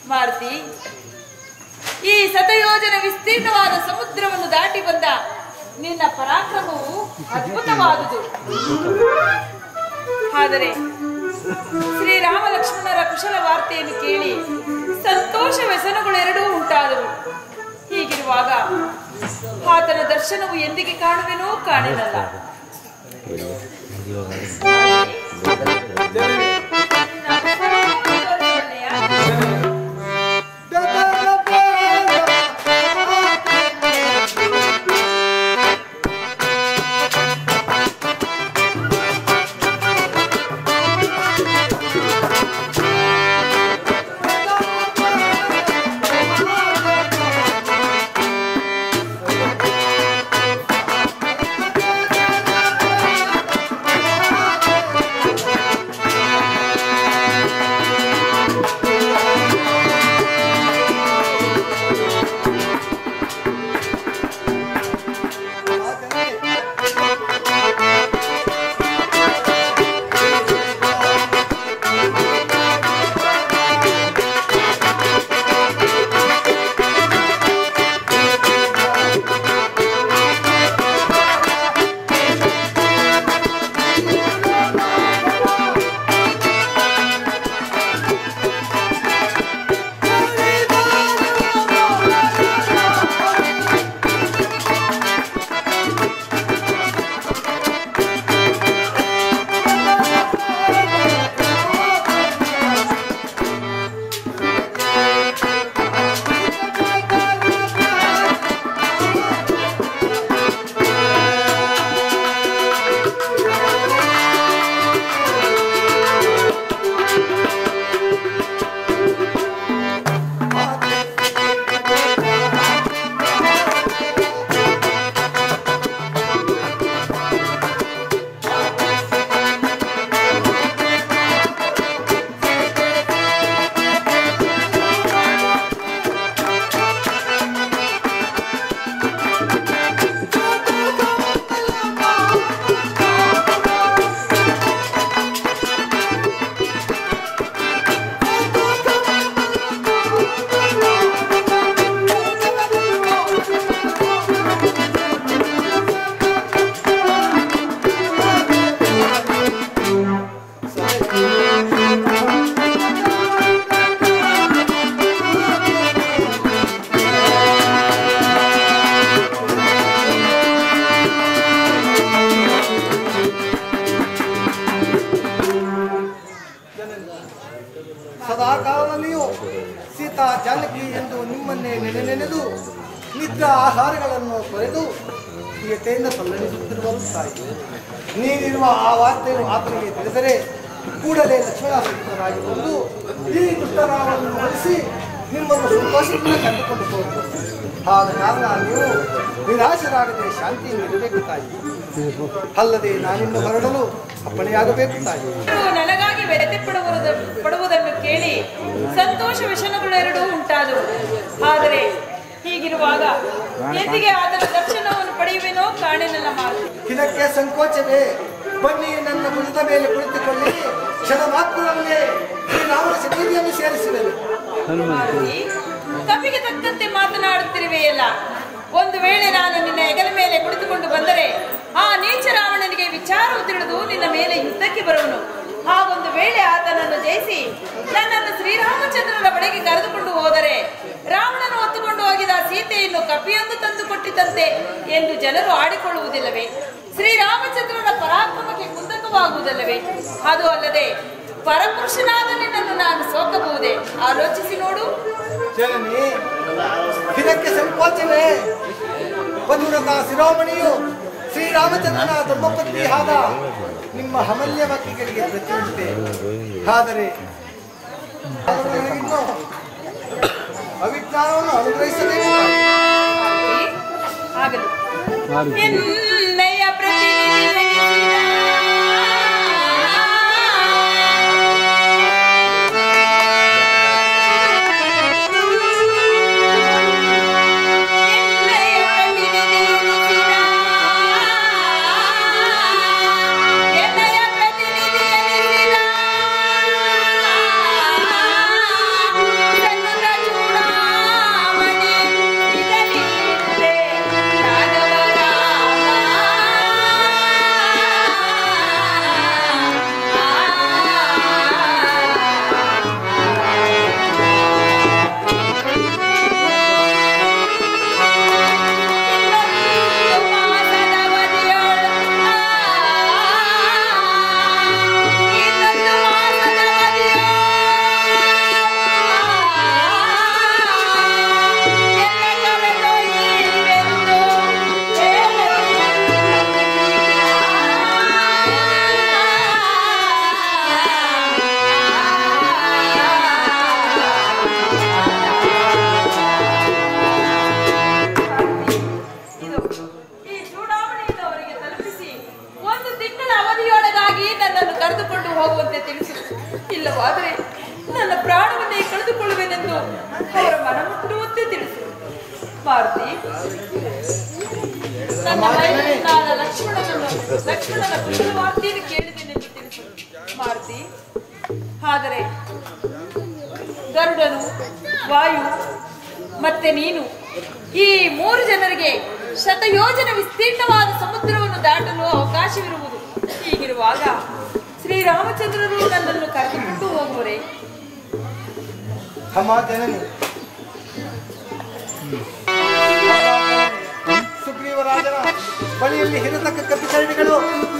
ಮಾರುತಿ, ಈ ಶತಯೋಜನ ವಿಸ್ತೀರ್ಣವಾದ ಸಮುದ್ರವನ್ನು ದಾಟಿ ಬಂದ ನಿನ್ನ ಪರಾಕ್ರಮವು ಅದ್ಭುತವಾದುದು. ಆದರೆ ಶ್ರೀರಾಮ ಲಕ್ಷ್ಮಣರ ಕುಶಲ ವಾರ್ತೆಯನ್ನು ಕೇಳಿ ಸಂತೋಷ ವ್ಯಸನಗಳು ಎರಡೂ ಉಂಟಾದವು. ಹೀಗಿರುವಾಗ ಆತನ ದರ್ಶನವು ಎಂದಿಗೆ ಕಾಣುವೆನೋ ಕಾಣೆನಲ್ಲ. ಸದಾ ಕಾಲದಲ್ಲಿಯೂ ಸೀತಾ ಜಾನಕಿ ಎಂದು ನಿಮ್ಮನ್ನೇ ನೆನೆದು ನಿದ್ರಾ ಆಹಾರಗಳನ್ನು ತೊರೆದು ಪ್ರಿಯತೆಯಿಂದ ಸಲ್ಲಣಿಸುತ್ತಿರುವ ತಾಯಿ, ನೀನಿರುವ ಆ ವಾರ್ತೆಯನ್ನು ಆತನಿಗೆ ತಿಳಿದರೆ ಕೂಡಲೇ ಲಕ್ಷ್ಮಣ ಸಹಿತರಾಗಿ ಬಂದು ಈ ದುಷ್ಟರಾಮವನ್ನು ಹೊರಿಸಿ ನಿಮ್ಮನ್ನು ಸಂತೋಷದಿಂದ ಕಂಡುಕೊಂಡು ಹೋಗುವುದು. ಆದ ಕಾರಣ ನೀವು ನಿರಾಶರಾಗದೆ ಶಾಂತಿಯನ್ನು ಇರಬೇಕು ತಾಯಿ. ಅಲ್ಲದೆ ನಾನಿನ್ನು ಹೊರಡಲು ಅಪ್ಪಣೆಯಾಗಬೇಕು ತಾಯಿ. ನನಗಾಗಿ ವ್ಯಥೆ ಪಡುವುದನ್ನು ಕೇಳಿ ಸಂತೋಷ ವ್ಯಸನಗಳೆರಡೂ ಉಂಟಾದವು. ಆದರೆ ಹೀಗಿರುವಾಗ ಎಂದಿಗೆ ಆತನ ದರ್ಶನವನ್ನು ಪಡೆಯುವೆನೋ ಕಾಣೆನಲ್ಲ ಮಾರುತಿ. ಇದಕ್ಕೆ ಸಂಕೋಚವೇ? ಬನ್ನಿ, ನನ್ನ ಭುಜದ ಮೇಲೆ ಕುಳಿತುಕೊಳ್ಳಿ. ಕ್ಷಣ ಮಾತ್ರದಲ್ಲೇ ಶ್ರೀರಾಮನ ಸನ್ನಿಧಿಯನ್ನು ಸೇರಿಸಿದರು. ಮಾರುತಿ, ತಪ್ಪಿಗೆ ತಕ್ಕಂತೆ ಮಾತನಾಡುತ್ತಿರುವೆಯಲ್ಲ. ಒಂದು ವೇಳೆ ನಾನು ನಿನ್ನ ಹೆಗಲ ಮೇಲೆ ಕುಳಿತುಕೊಂಡು ಬಂದರೆ ಆ ನೀಚ ರಾವಣನಿಗೆ ವಿಚಾರವು ತಿಳಿದು ನಿನ್ನ ಮೇಲೆ ಯುದ್ಧಕ್ಕೆ ಬರುವನು. ಹಾಗೊಂದು ವೇಳೆ ಆತನನ್ನು ಜಯಿಸಿ ನನ್ನನ್ನು ಶ್ರೀರಾಮಚಂದ್ರನ ಬಳಿಗೆ ಕರೆದುಕೊಂಡು ಹೋದರೆ ರಾವಣನು ಹೊತ್ತುಕೊಂಡು ಹೋಗಿದ ಸೀತೆಯನ್ನು ಕಪಿಯೊಂದು ತಂದು ಕೊಟ್ಟಿದ್ದಂತೆ ಎಂದು ಜನರು ಆಡಿಕೊಳ್ಳುವುದಿಲ್ಲವೇ? ಶ್ರೀರಾಮಚಂದ್ರನ ಪರಾಕ್ರಮಕ್ಕೆ ಕುಂದಕವಾಗುವುದಲ್ಲವೇ? ಅದು ಅಲ್ಲದೆ ಪರಪುರುಷನಾದ ನಿನ್ನನ್ನು ನಾನು ಸೋಕಬಹುದೇ? ಆಲೋಚಿಸಿ ನೋಡು. ಜನನಿ, ಇದಕ್ಕೆ ಸಂಕೋಚವೇ? ಪತಿವ್ರತ ಶಿರೋಮಣಿಯು ಶ್ರೀರಾಮಚಂದ್ರನ ಧರ್ಮಪತ್ನಿ ಆದ ನಿಮ್ಮ ಅಮಲ್ಯ ವಾಕ್ಯಗಳಿಗೆ ಪ್ರತಿಯುಂಟೆ. ಆದರೆ ಇನ್ನು ಅವಿಜ್ಞಾನವನ್ನು ಅನುಗ್ರಹಿಸಬೇಕು. ಆಗಲಿ. ಎನ್ನಯ ಪ್ರತಿನಿಧಿ Thank you. ಅವರ ಮನ ಮುಟ್ಟುವಂತೆ ತಿಳಿಸು. ಮಾರುತಿ, ನನ್ನ ಮೈದನಾದ ಲಕ್ಷ್ಮಣನ ಕುಶಲ ವಾರ್ತೆಯನ್ನು ಕೇಳಿದ್ದೇನೆಂದು ತಿಳಿಸು. ಮಾರುತಿ, ಆದರೆ ಗರುಡನು, ವಾಯು ಮತ್ತೆ ನೀನು ಈ 3 ಜನರಿಗೆ ಶತಯೋಜನ ವಿಸ್ತೀರ್ಣವಾದ ಸಮುದ್ರವನ್ನು ದಾಟಲು ಅವಕಾಶವಿರುವುದು. ಹೀಗಿರುವಾಗ ಶ್ರೀರಾಮಚಂದ್ರರು ನನ್ನನ್ನು ಕರೆದುಕೊಂಡು ಹೋಗುವರೆ? ಜನನಿ, ಸುಗ್ರೀವರಾಜನ ಬಳಿಯಲ್ಲಿ ಹಿರತಕ್ಕ ಕಪಿಚರಣಿಗಳು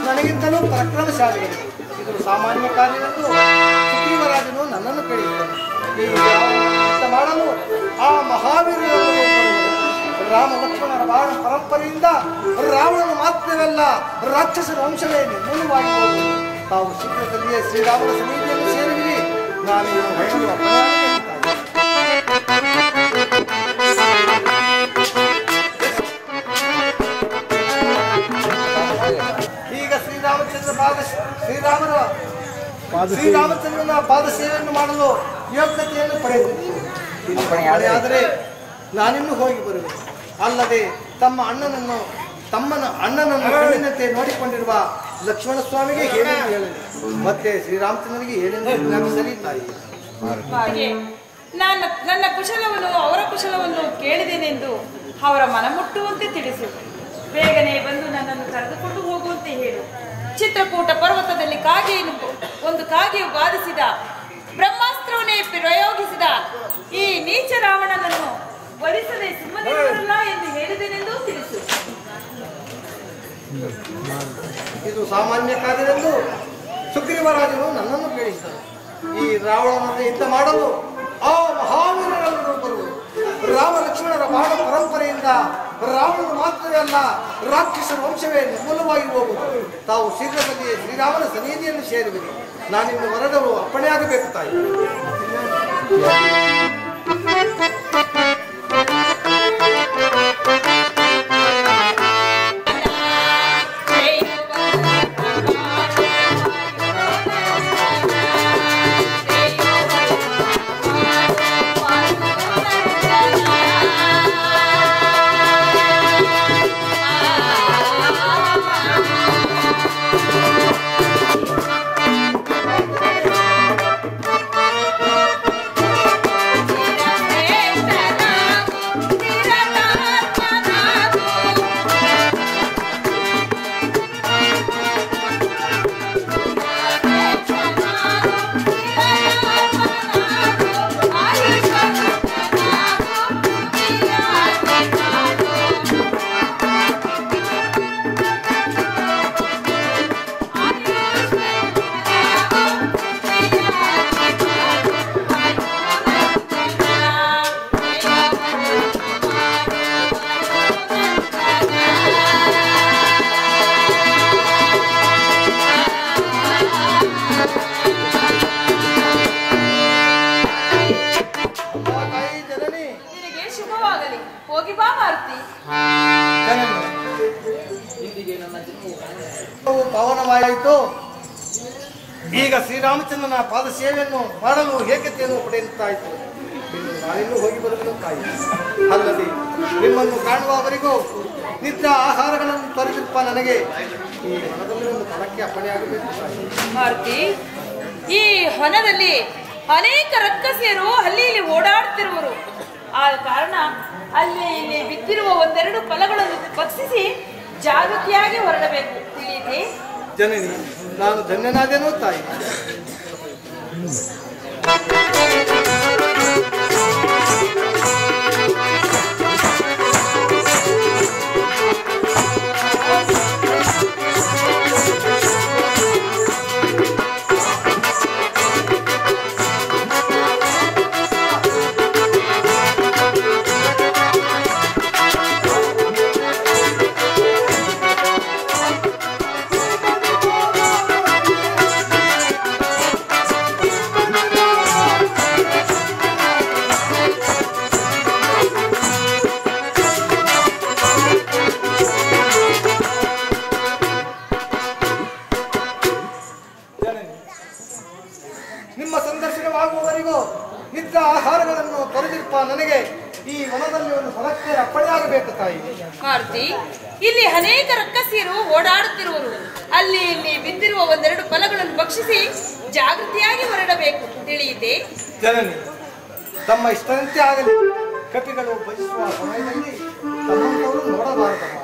ನನಗಿಂತಲೂ ಪರಾಕ್ರಮಶಾಲಿಗಳು. ಇದು ಸಾಮಾನ್ಯ ಕಾರ್ಯವೆಂದು ಸುಗ್ರೀವರಾಜನು ನನ್ನನ್ನು ಕೇಳಿದ್ದನು. ಈ ಮಾಡಲು ಆ ಮಹಾವೀರರನ್ನು ರಾಮ ಲಕ್ಷ್ಮಣರ ಬಾಣ ಪರಂಪರೆಯಿಂದ ರಾವಣನು ಮಾತ್ರವಲ್ಲ, ರಾಕ್ಷಸರ ವಂಶವೇ ನಿರ್ಮೂಲವಾಗಿ ಹೋಗುವುದು. ತಾವು ಶೀಘ್ರದಲ್ಲಿಯೇ ಶ್ರೀರಾಮನ ಸನ್ನಿಧಿಯನ್ನು ಸೇರುವಿರಿ. ನಾನು ಹೊರಡಲು ಈಗ ಶ್ರೀರಾಮಚಂದ್ರನ ಪಾದ ಸೇವೆಯನ್ನು ಮಾಡಲು ಯೋಗ್ಯತೆಯನ್ನು ಪಡೆದಿದ್ದೇನೆ. ಆದರೆ ನಾನಿನ್ನೂ ಹೋಗಿ ಬರುವೆ. ಅಲ್ಲದೆ ತಮ್ಮನ ಅಣ್ಣನನ್ನು ಕಣ್ಣಿನಂತೆ ನೋಡಿಕೊಂಡಿರುವ ಲಕ್ಷ್ಮಣ ಸ್ವಾಮಿಗೆ ಏನೆಂದು ಹೇಳಲಿ, ಮತ್ತೆ ಶ್ರೀರಾಮಚಂದ್ರನಿಗೆ ಏನೆಂದು ಸಲೀತಾಯಿ. ನನ್ನ ಕುಶಲವನ್ನು ಅವರ ಕುಶಲವನ್ನು ಕೇಳಿದೇನೆಂದು ಅವರ ಮನ ಮುಟ್ಟುವಂತೆ ತಿಳಿಸು. ಬೇಗನೆ ಬಂದು ನನ್ನನ್ನು ಕರೆದುಕೊಂಡು ಹೋಗುವಂತೆ ಹೇಳು. ಚಿತ್ರಕೂಟ ಪರ್ವತದಲ್ಲಿ ಒಂದು ಕಾಗೆಯು ಬಾಧಿಸಿದ ಬ್ರಹ್ಮಾಸ್ತ್ರವನ್ನೇ ಪ್ರಯೋಗಿಸಿದ ಈ ನೀಚ ರಾವಣನನ್ನು ವರಿಸದೆ ಸುಮ್ಮನಿರಲ್ಲ ಎಂದು ಹೇಳಿದೆನೆಂದು ತಿಳಿಸು. ಇದು ಸಾಮಾನ್ಯ ಕಾರ್ಯವೆಂದು ಸುಗ್ರೀವರಾಜನು ನನ್ನನ್ನು ಕೇಳಿಸಿದರು. ಈ ರಾವಣನನ್ನು ಯುದ್ಧ ಮಾಡಲು ಆ ಮಹಾವೀರರನ್ನು ಬರುವುದು. ರಾಮ ಲಕ್ಷ್ಮಣರ ಬಾಣ ಪರಂಪರೆಯಿಂದ ರಾವಣನು ಮಾತ್ರವೇ ಅಲ್ಲ, ರಾಕ್ಷಸರ ವಂಶವೇ ನಿರ್ಮೂಲವಾಗಿ ಹೋಗುವುದು. ತಾವು ಶೀಘ್ರದಲ್ಲಿಯೇ ಶ್ರೀರಾಮನ ಸನ್ನಿಧಿಯನ್ನು ಸೇರುವಿರಿ. ನಾನಿನ್ನು ಹೊರಡಲು ಅಪ್ಪಣೆಯಾಗಬೇಕು ತಾಯಿ. ಪವನವಾಯಿತು. ಈಗ ಶ್ರೀರಾಮಚಂದ್ರನ ಪಾದ ಸೇವೆಯನ್ನು ಮಾಡಲು ಏಕತೆಯನ್ನು ಪಡೆಯುತ್ತಾಯಿತು. ನಾನಿನ್ನೂ ಹೋಗಿ ಬರುತ್ತಾಯಿ. ಅಲ್ಲದೆ ನಿಮ್ಮನ್ನು ಕಾಣುವವರೆಗೂ ನಿತ್ಯ ಆಹಾರಗಳನ್ನು ತೋರಿಸಿಪ್ಪ. ನನಗೆ ಈ ಹೊಲದಲ್ಲಿ ಒಂದು ಫಲಕ್ಕೆ ಅಪ್ಪಣೆಯಾಗಬೇಕು. ಮಾರುತಿ, ಈ ಹೊಲದಲ್ಲಿ ಅನೇಕ ರಕ್ಕಸಿಯರು ಅಲ್ಲಿ ಇಲ್ಲಿ ಓಡಾಡುತ್ತಿರುವರು. ಆ ಕಾರಣ ಅಲ್ಲಿ ಇಲ್ಲಿ ಬಿದ್ದಿರುವ ಒಂದೆರಡು ಫಲಗಳನ್ನು ಭಕ್ಷಿಸಿ ಜಾಗೃತಿಯಾಗಿ ಹೊರಡಬೇಕು. ತಿಳಿಯಿತೆ ಜನನಿ, ನಾನು ಧನ್ಯನಾದೇನೋ ತಾಯಿ. ಸ್ವಲ್ಪ ನನಗೆ ಈ ವನದಲ್ಲಿ ಒಂದು ಹೊಲಕ್ಕೆ ಅಪ್ಪಣೆಯಾಗಬೇಕು ತಾಯಿ. ಮಾರುತಿ, ಇಲ್ಲಿ ಅನೇಕ ರಕ್ಕಸಿಯರು ಓಡಾಡುತ್ತಿರುವರು. ಅಲ್ಲಿ ಇಲ್ಲಿ ಬಿದ್ದಿರುವ ಒಂದೆರಡು ಫಲಗಳನ್ನು ಭಕ್ಷಿಸಿ ಜಾಗೃತಿಯಾಗಿ ಹೊರಡಬೇಕು, ತಿಳಿಯಿತೆ? ಜನನಿ, ತಮ್ಮ ಇಷ್ಟದಂತೆ ಆಗಲಿ. ಕಪಿಗಳು ಭಜಿಸುವ ಸಮಯದಲ್ಲಿ ತಮ್ಮಂತವರು ನೋಡಬಾರದಮ್ಮ.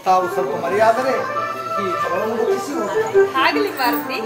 ತಾವು ಸ್ವಲ್ಪ ಮರೆಯಾದರೆ ಈ ಫಲವನ್ನು ಭಕ್ಷಿಸಿ ಹೋಗಿ. ಆಗಲಿ ಮಾರುತಿ.